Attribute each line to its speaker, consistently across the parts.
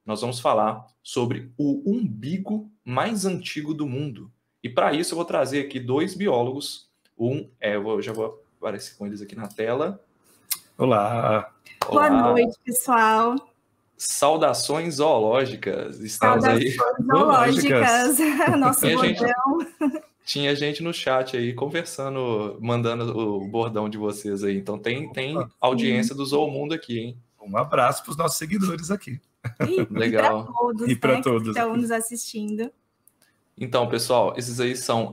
Speaker 1: nós vamos falar sobre o umbigo mais antigo do mundo. E para isso eu vou trazer aqui dois biólogos. Já vou aparecer com eles aqui na tela.
Speaker 2: Olá!
Speaker 3: Boa noite, pessoal.
Speaker 1: Saudações zoológicas. Estamos
Speaker 3: Saudações zoológicas. Nosso bordão.
Speaker 1: Tinha gente no chat aí conversando, mandando o bordão de vocês aí. Então tem audiência do Zoomundo aqui, hein?
Speaker 2: Um abraço para os nossos seguidores aqui.
Speaker 1: Legal.
Speaker 3: E para todos, que estão nos assistindo.
Speaker 1: Então, pessoal, esses aí são,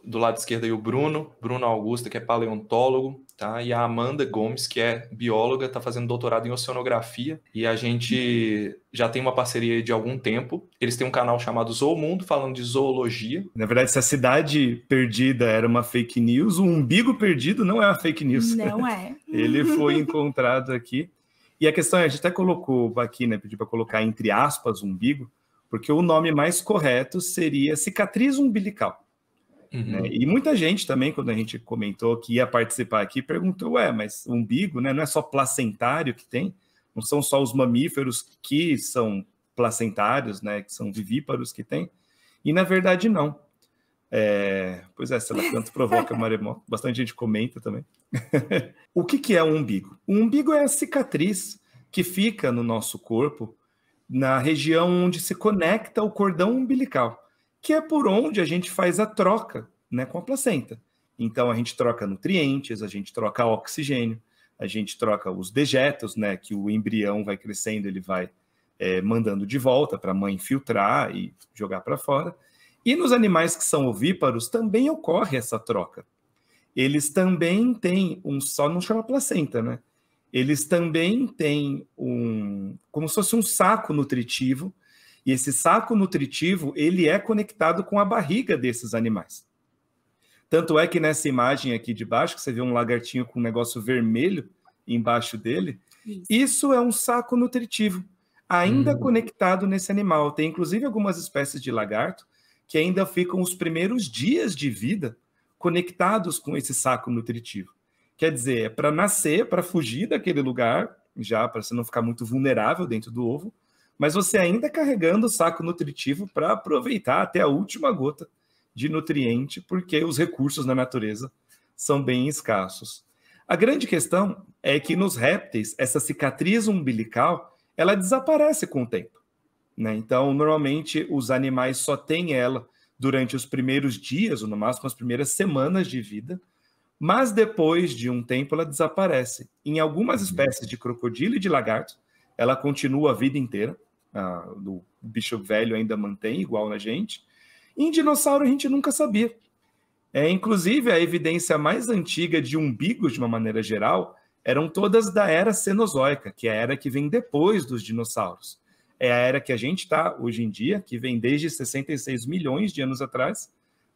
Speaker 1: do lado esquerdo aí, o Bruno Augusto, que é paleontólogo, tá? E a Amanda Gomes, que é bióloga, está fazendo doutorado em oceanografia. E a gente já tem uma parceria de algum tempo. Eles têm um canal chamado Zoomundo, falando de zoologia.
Speaker 2: Na verdade, se a cidade perdida era uma fake news, o umbigo perdido não é uma fake news.
Speaker 3: Não é.
Speaker 2: Ele foi encontrado aqui. E a questão é, a gente até colocou aqui, né, pediu para colocar entre aspas umbigo, porque o nome mais correto seria cicatriz umbilical. Né? E muita gente também, quando a gente comentou que ia participar aqui, perguntou, mas o umbigo, né, não é só placentário que tem? Não são só os mamíferos que são placentários, né, que são vivíparos que tem? E, na verdade, não. Pois é, sei lá, quanto provoca maremoto. Bastante gente comenta também. O que é um umbigo? O umbigo é a cicatriz que fica no nosso corpo, na região onde se conecta o cordão umbilical, que é por onde a gente faz a troca, né, com a placenta. Então, a gente troca nutrientes, a gente troca oxigênio, a gente troca os dejetos, né, que o embrião vai crescendo, ele vai mandando de volta para a mãe filtrar e jogar para fora. E nos animais que são ovíparos também ocorre essa troca. Eles também têm só não chama placenta, né? Eles também têm como se fosse um saco nutritivo, e esse saco nutritivo, ele é conectado com a barriga desses animais. Tanto é que nessa imagem aqui de baixo, que você vê um lagartinho com um negócio vermelho embaixo dele, isso é um saco nutritivo, ainda conectado nesse animal. Tem inclusive algumas espécies de lagarto que ainda ficam os primeiros dias de vida conectados com esse saco nutritivo. Quer dizer, é para nascer, para fugir daquele lugar, já para você não ficar muito vulnerável dentro do ovo, mas você ainda carregando o saco nutritivo para aproveitar até a última gota de nutriente, porque os recursos na natureza são bem escassos. A grande questão é que nos répteis, essa cicatriz umbilical, ela desaparece com o tempo. Né? Então, normalmente, os animais só têm ela durante os primeiros dias, ou no máximo as primeiras semanas de vida, mas depois de um tempo ela desaparece. Em algumas espécies de crocodilo e de lagarto, ela continua a vida inteira. O bicho velho ainda mantém, igual na gente. E em dinossauro a gente nunca sabia. Inclusive, a evidência mais antiga de umbigos, de uma maneira geral, eram todas da era Cenozoica, que é a era que vem depois dos dinossauros. É a era que a gente está hoje em dia, que vem desde 66 milhões de anos atrás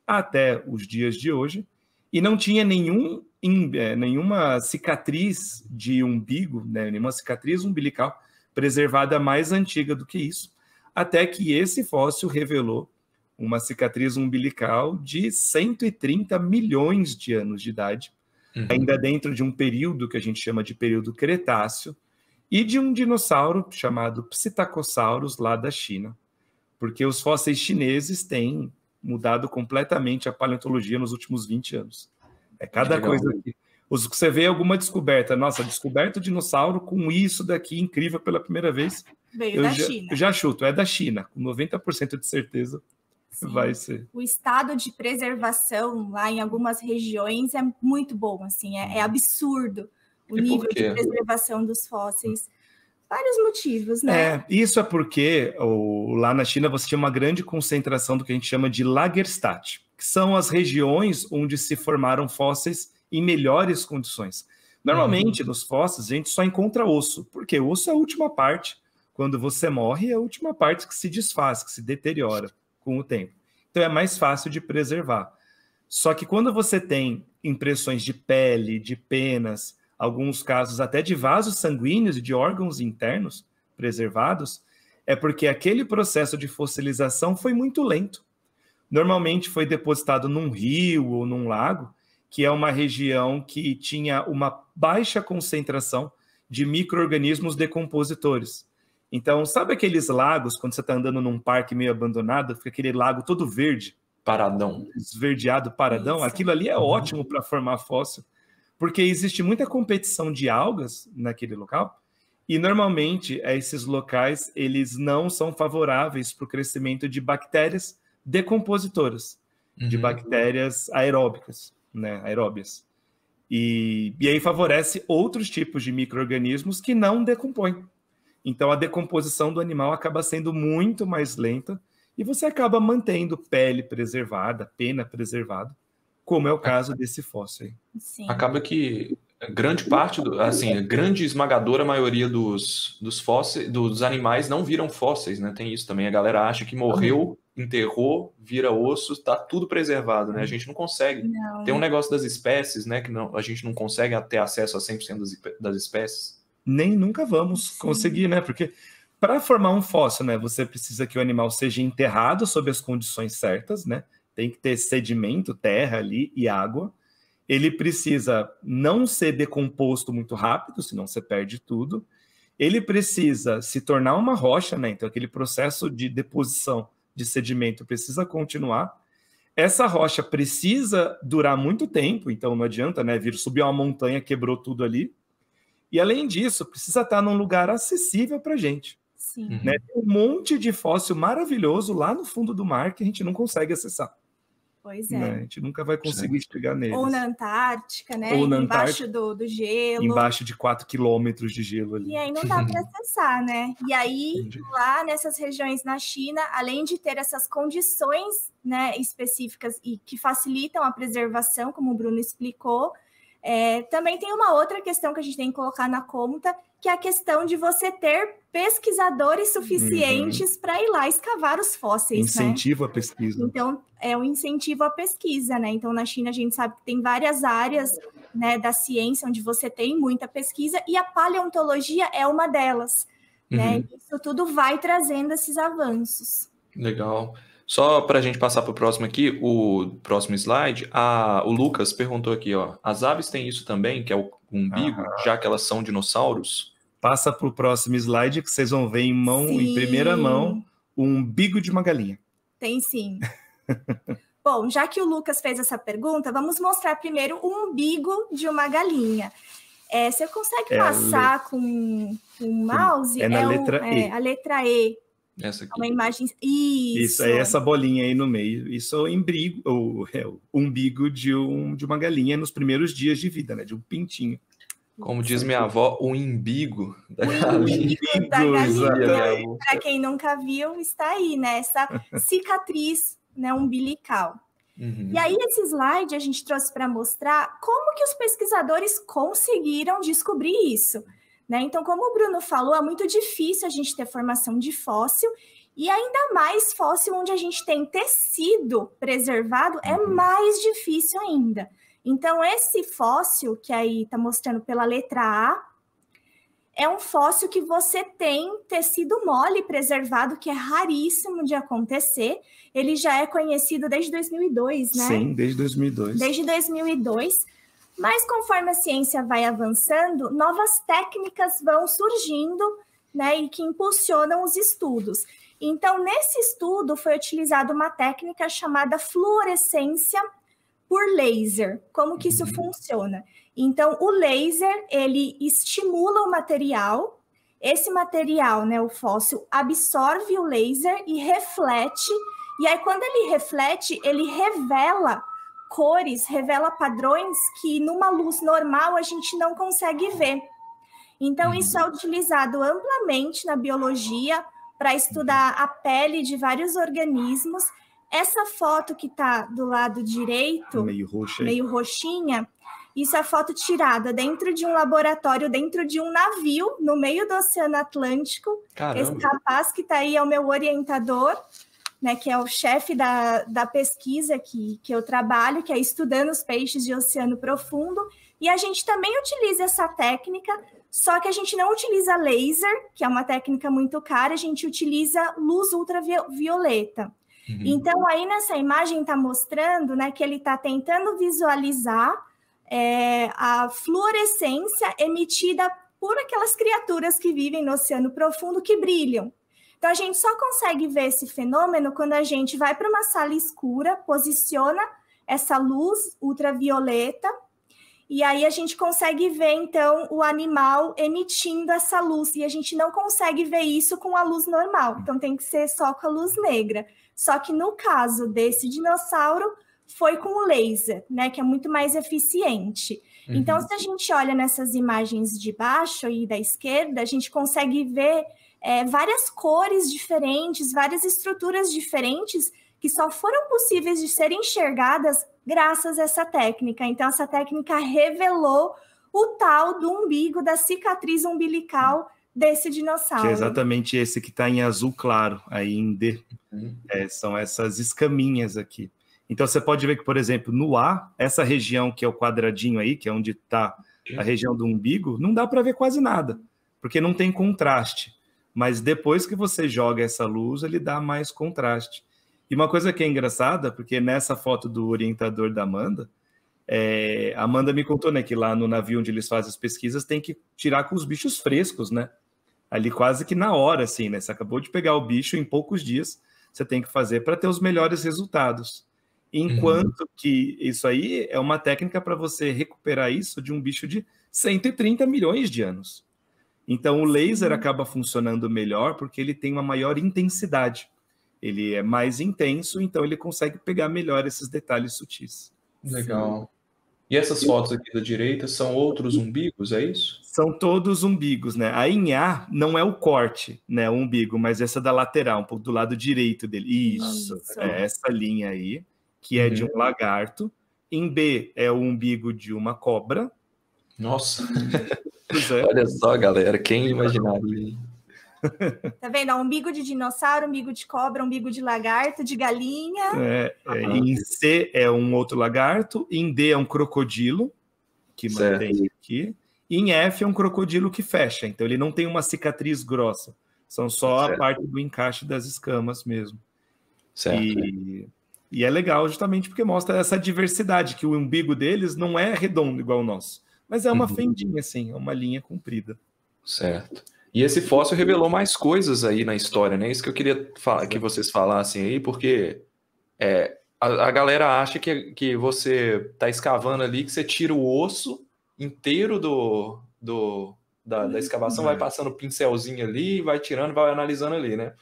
Speaker 2: até os dias de hoje, e não tinha nenhuma cicatriz de umbigo, né, nenhuma cicatriz umbilical preservada mais antiga do que isso, até que esse fóssil revelou uma cicatriz umbilical de 130 milhões de anos de idade, ainda dentro de um período que a gente chama de período Cretáceo, e de um dinossauro chamado Psittacosaurus, lá da China, porque os fósseis chineses têm mudado completamente a paleontologia nos últimos 20 anos. Cada coisa aqui. Você vê alguma descoberta, nossa, descoberta o dinossauro com isso daqui incrível pela primeira vez.
Speaker 3: Veio da China.
Speaker 2: Eu já chuto, é da China, com 90% de certeza. Sim. Vai ser.
Speaker 3: O estado de preservação lá em algumas regiões é muito bom, assim, é absurdo o nível de preservação dos fósseis. Vários motivos, né?
Speaker 2: Isso é porque lá na China você tinha uma grande concentração do que a gente chama de Lagerstätte, que são as regiões onde se formaram fósseis em melhores condições. Normalmente, nos fósseis, a gente só encontra osso, porque osso é a última parte. Quando você morre, é a última parte que se desfaz, que se deteriora com o tempo. Então, é mais fácil de preservar. Só que quando você tem impressões de pele, de penas, alguns casos até de vasos sanguíneos e de órgãos internos preservados, é porque aquele processo de fossilização foi muito lento. Normalmente foi depositado num rio ou num lago, que é uma região que tinha uma baixa concentração de micro-organismos decompositores. Então, sabe aqueles lagos, quando você está andando num parque meio abandonado, fica aquele lago todo verde?
Speaker 1: Paradão.
Speaker 2: Esverdeado, paradão. Isso. Aquilo ali é ótimo para formar fóssil, porque existe muita competição de algas naquele local, e normalmente esses locais eles não são favoráveis para o crescimento de bactérias decompositoras, de bactérias aeróbicas, né, aeróbias. E aí favorece outros tipos de micro-organismos que não decompõem. Então a decomposição do animal acaba sendo muito mais lenta e você acaba mantendo pele preservada, pena preservada, como é o caso desse fóssil aí.
Speaker 3: Sim.
Speaker 1: Acaba que grande parte, assim, a grande esmagadora maioria dos fósseis, dos animais não viram fósseis, né? Tem isso também. A galera acha que morreu, enterrou, vira osso, tá tudo preservado, né? A gente não consegue.
Speaker 3: Não.
Speaker 1: Tem um negócio das espécies, né? Que a gente não consegue ter acesso a 100% das espécies.
Speaker 2: Nem nunca vamos conseguir, né? Porque para formar um fóssil, né, você precisa que o animal seja enterrado sob as condições certas, né? Tem que ter sedimento, terra ali e água. Ele precisa não ser decomposto muito rápido, senão você perde tudo. Ele precisa se tornar uma rocha, né? Então aquele processo de deposição de sedimento precisa continuar. Essa rocha precisa durar muito tempo, então não adianta, né? Vir subir uma montanha, quebrou tudo ali. E, além disso, precisa estar num lugar acessível para a gente.
Speaker 3: Sim.
Speaker 2: Né? Tem um monte de fóssil maravilhoso lá no fundo do mar que a gente não consegue acessar.
Speaker 3: Pois é.
Speaker 2: Né? A gente nunca vai conseguir chegar neles.
Speaker 3: Ou na Antártica, né?
Speaker 2: Ou na
Speaker 3: embaixo
Speaker 2: Antártica,
Speaker 3: do gelo.
Speaker 2: Embaixo de 4 quilômetros de gelo ali.
Speaker 3: E aí não dá para acessar, né? E aí, lá nessas regiões na China, além de ter essas condições, né, específicas e que facilitam a preservação, como o Bruno explicou, também tem uma outra questão que a gente tem que colocar na conta, que é a questão de você ter pesquisadores suficientes para ir lá escavar os fósseis.
Speaker 2: Incentivo
Speaker 3: né?
Speaker 2: à pesquisa.
Speaker 3: Então, é um incentivo à pesquisa, né? Então, na China, a gente sabe que tem várias áreas, né, da ciência onde você tem muita pesquisa, e a paleontologia é uma delas. Né? Isso tudo vai trazendo esses avanços.
Speaker 1: Legal. Só para a gente passar para o próximo aqui, o próximo slide, o Lucas perguntou aqui, ó, as aves têm isso também, que é o umbigo, já que elas são dinossauros?
Speaker 2: Passa para o próximo slide que vocês vão ver em primeira mão o umbigo de uma galinha.
Speaker 3: Tem sim. Bom, já que o Lucas fez essa pergunta, vamos mostrar primeiro o umbigo de uma galinha. Você consegue passar com o mouse?
Speaker 2: É na letra E.
Speaker 3: A letra E.
Speaker 1: Essa aqui.
Speaker 3: Uma imagem.
Speaker 2: Isso, é essa bolinha aí no meio. Isso é o umbigo de uma galinha nos primeiros dias de vida, né? De um pintinho.
Speaker 1: Como diz minha avó, o umbigo da galinha.
Speaker 3: Para quem nunca viu, está aí, né? Essa cicatriz, né, umbilical. E aí, esse slide a gente trouxe para mostrar como que os pesquisadores conseguiram descobrir isso. Né? Então, como o Bruno falou, é muito difícil a gente ter formação de fóssil, e ainda mais fóssil onde a gente tem tecido preservado, é mais difícil ainda. Então, esse fóssil, que aí está mostrando pela letra A, é um fóssil que você tem tecido mole preservado, que é raríssimo de acontecer. Ele já é conhecido desde 2002, né?
Speaker 2: Sim, desde 2002.
Speaker 3: Desde 2002. Mas conforme a ciência vai avançando, novas técnicas vão surgindo, né, e que impulsionam os estudos. Então, nesse estudo foi utilizada uma técnica chamada fluorescência por laser. Como que isso funciona? Então, o laser, ele estimula o material, esse material, né, o fóssil, absorve o laser e reflete, e aí quando ele reflete, ele revela cores, revela padrões que numa luz normal a gente não consegue ver. Então, isso é utilizado amplamente na biologia para estudar a pele de vários organismos. Essa foto que está do lado direito, meio roxinha, isso é foto tirada dentro de um laboratório, dentro de um navio, no meio do Oceano Atlântico.
Speaker 1: Caramba.
Speaker 3: Esse rapaz que está aí é o meu orientador, né, que é o chefe da pesquisa que eu trabalho, que é estudando os peixes de oceano profundo, e a gente também utiliza essa técnica, só que a gente não utiliza laser, que é uma técnica muito cara, a gente utiliza luz ultravioleta. Então, aí nessa imagem está mostrando, né, que ele está tentando visualizar a fluorescência emitida por aquelas criaturas que vivem no oceano profundo que brilham. Então, a gente só consegue ver esse fenômeno quando a gente vai para uma sala escura, posiciona essa luz ultravioleta, e aí a gente consegue ver, então, o animal emitindo essa luz, e a gente não consegue ver isso com a luz normal, então tem que ser só com a luz negra. Só que no caso desse dinossauro, foi com o laser, né, que é muito mais eficiente. Então, se a gente olha nessas imagens de baixo e da esquerda, a gente consegue ver várias cores diferentes, várias estruturas diferentes que só foram possíveis de serem enxergadas graças a essa técnica. Então, essa técnica revelou o tal do umbigo, da cicatriz umbilical desse dinossauro.
Speaker 2: Que é exatamente esse que está em azul claro, aí em D. São essas escaminhas aqui. Então, você pode ver que, por exemplo, no A, essa região que é o quadradinho aí, que é onde está a região do umbigo, não dá para ver quase nada, porque não tem contraste. Mas depois que você joga essa luz, ele dá mais contraste. E uma coisa que é engraçada, porque nessa foto do orientador da Amanda, a Amanda me contou, né, que lá no navio onde eles fazem as pesquisas tem que tirar com os bichos frescos, né? Ali quase que na hora, assim, né? Você acabou de pegar o bicho, em poucos dias você tem que fazer para ter os melhores resultados. Enquanto que isso aí é uma técnica para você recuperar isso de um bicho de 130 milhões de anos. Então, o laser acaba funcionando melhor porque ele tem uma maior intensidade. Ele é mais intenso, então ele consegue pegar melhor esses detalhes sutis.
Speaker 1: Legal. E essas fotos aqui da direita são outros umbigos, é isso?
Speaker 2: São todos umbigos, né? Aí em A não é o corte, né? O umbigo, mas essa da lateral, um pouco do lado direito dele. Isso. É essa linha aí, que é de um lagarto. Em B é o umbigo de uma cobra.
Speaker 1: Nossa! Olha só, galera, quem imaginaria?
Speaker 3: Tá vendo? Umbigo de dinossauro, umbigo de cobra, umbigo de lagarto, de galinha.
Speaker 2: Em C é um outro lagarto, em D é um crocodilo, que mantém aqui, e em F é um crocodilo que fecha, então ele não tem uma cicatriz grossa, são só a parte do encaixe das escamas mesmo.
Speaker 1: Certo.
Speaker 2: E é legal justamente porque mostra essa diversidade, que o umbigo deles não é redondo igual o nosso, mas é uma fendinha assim, é uma linha comprida.
Speaker 1: Certo. E esse fóssil revelou mais coisas aí na história, né? Isso que eu queria que vocês falassem aí, porque a galera acha que você tá escavando ali, que você tira o osso inteiro da escavação, vai passando o pincelzinho ali, vai tirando, vai analisando ali, né?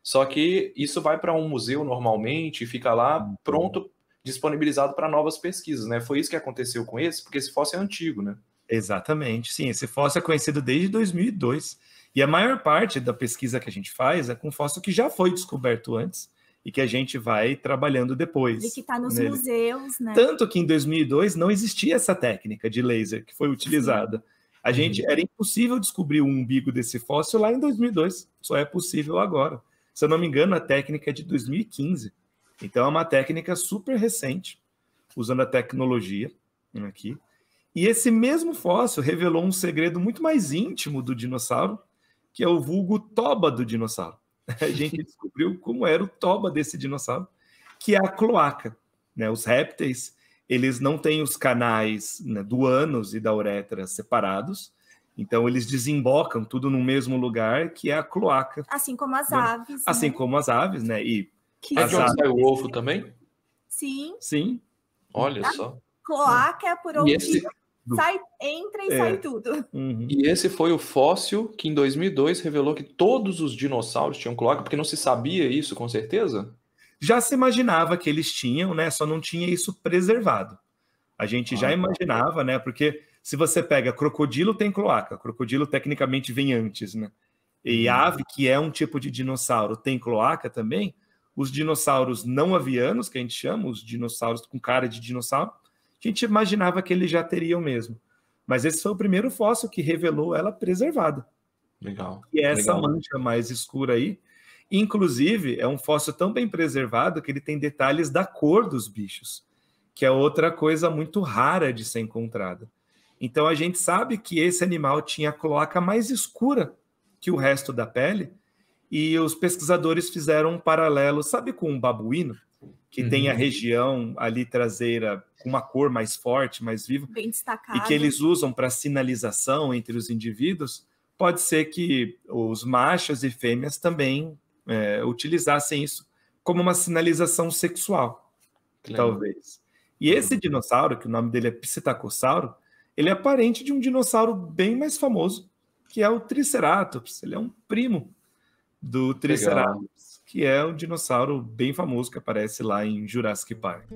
Speaker 1: Só que isso vai para um museu normalmente e fica lá pronto, disponibilizado para novas pesquisas, né? Foi isso que aconteceu com esse, porque esse fóssil é antigo, né?
Speaker 2: Exatamente, sim. Esse fóssil é conhecido desde 2002. E a maior parte da pesquisa que a gente faz é com fóssil que já foi descoberto antes e que a gente vai trabalhando depois.
Speaker 3: E que está nos museus, né?
Speaker 2: Tanto que em 2002 não existia essa técnica de laser que foi utilizada. Era impossível descobrir o umbigo desse fóssil lá em 2002. Só é possível agora. Se eu não me engano, a técnica é de 2015. Então é uma técnica super recente, usando a tecnologia aqui. E esse mesmo fóssil revelou um segredo muito mais íntimo do dinossauro, que é o vulgo toba do dinossauro. A gente descobriu como era o toba desse dinossauro, que é a cloaca. Né? Os répteis, eles não têm os canais, né, do ânus e da uretra separados, então eles desembocam tudo no mesmo lugar, que é a cloaca.
Speaker 3: Assim como as aves.
Speaker 2: Assim,
Speaker 3: né?
Speaker 2: como as aves, né? E
Speaker 1: é de onde sai o ovo também?
Speaker 3: Sim.
Speaker 2: Sim.
Speaker 1: Olha só.
Speaker 3: Cloaca é por onde entra e sai tudo.
Speaker 1: E esse foi o fóssil que em 2002 revelou que todos os dinossauros tinham cloaca, porque não se sabia isso, com certeza?
Speaker 2: Já se imaginava que eles tinham, né? Só não tinha isso preservado. A gente já imaginava, né? Porque se você pega crocodilo, tem cloaca. Crocodilo tecnicamente vem antes, né? E ave, que é um tipo de dinossauro, tem cloaca também. Os dinossauros não avianos, que a gente chama, os dinossauros com cara de dinossauro, a gente imaginava que eles já teriam mesmo. Mas esse foi o primeiro fóssil que revelou ela preservada.
Speaker 1: Legal.
Speaker 2: E essa mancha mais escura aí, inclusive, é um fóssil tão bem preservado que ele tem detalhes da cor dos bichos, que é outra coisa muito rara de ser encontrada. Então a gente sabe que esse animal tinha a cloaca mais escura que o resto da pele, e os pesquisadores fizeram um paralelo, sabe, com um babuíno, que tem a região ali traseira com uma cor mais forte, mais viva,
Speaker 3: bem destacada,
Speaker 2: e que eles usam para sinalização entre os indivíduos, pode ser que os machos e fêmeas também utilizassem isso como uma sinalização sexual, talvez. E esse dinossauro, que o nome dele é Psittacossauro, ele é parente de um dinossauro bem mais famoso, que é o Triceratops. Ele é um primo do Triceratops, que é um dinossauro bem famoso que aparece lá em Jurassic Park.